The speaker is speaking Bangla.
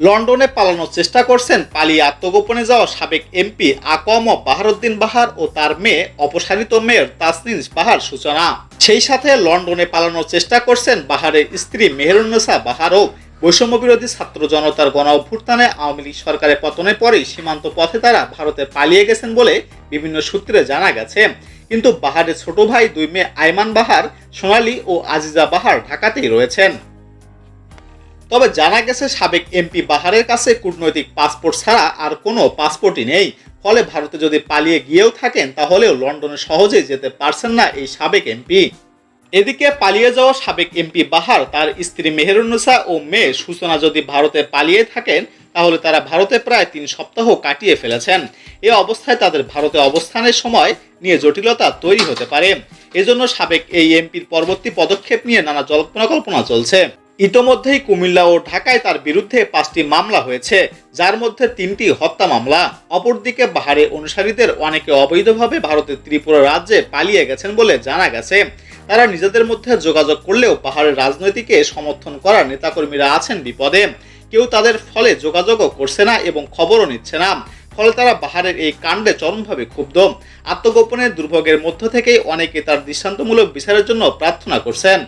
লন্ডনে পালানোর চেষ্টা করছেন পালিয়ে আত্মগোপনে যাওয়া সাবেক এমপি আকম বাহারউদ্দিন বাহার ও তার মেয়ে অপসারিত মেয়র তাসনিম বাহার সূচনা। সেই সাথে লন্ডনে পালানোর চেষ্টা করছেন বাহারের স্ত্রী মেহেরুন্নেসা বাহারও। বৈষম্য বিরোধী ছাত্র জনতার গণ অভ্যুত্থানে আওয়ামী লীগ সরকারের পতনের পরেই সীমান্ত পথে তারা ভারতে পালিয়ে গেছেন বলে বিভিন্ন সূত্রে জানা গেছে। কিন্তু বাহারের ছোট ভাই দুই মেয়ে আইমান বাহার, সোনালী ও আজিজা বাহার ঢাকাতেই রয়েছেন। তবে জানা গেছে সাবেক এমপি বাহারের কাছে কূটনৈতিক পাসপোর্ট ছাড়া আর কোনো পাসপোর্টই নেই। ফলে ভারতে যদি পালিয়ে গিয়েও থাকেন তাহলেও লন্ডনে সহজেই যেতে পারছেন না এই সাবেক এমপি। এদিকে পালিয়ে যাওয়া সাবেক এমপি বাহার, তার স্ত্রী মেহেরুন্নেসা ও মেয়ে সূচনা যদি ভারতে পালিয়ে থাকেন তাহলে তারা ভারতে প্রায় 3 সপ্তাহ কাটিয়ে ফেলেছেন। এ অবস্থায় তাদের ভারতে অবস্থানের সময় নিয়ে জটিলতা তৈরি হতে পারে। এজন্য সাবেক এই এমপির পরবর্তী পদক্ষেপ নিয়ে নানা জল্পনা চলছে। ইতোমধ্যেই কুমিল্লা ও ঢাকায় তার বিরুদ্ধে 5টি মামলা হয়েছে, যার মধ্যে 3টি হত্যা মামলা। অপরদিকে বাহারের অনুসারীদের অনেকে অবৈধভাবে ভারতের ত্রিপুরা রাজ্যে পালিয়ে গেছেন বলে জানা গেছে। তারা নিজেদের মধ্যে যোগাযোগ করলেও পাহাড়ের রাজনীতিকে সমর্থন করার নেতাকর্মীরা আছেন বিপদে। কেউ তাদের ফলে যোগাযোগও করছে না এবং খবরও নিচ্ছে না। ফলে তারা বাহারের এই কাণ্ডে চরমভাবে ক্ষুব্ধ। আত্মগোপনের দুর্ভোগের মধ্য থেকেই অনেকে তার দৃষ্টান্তমূলক বিচারের জন্য প্রার্থনা করছেন।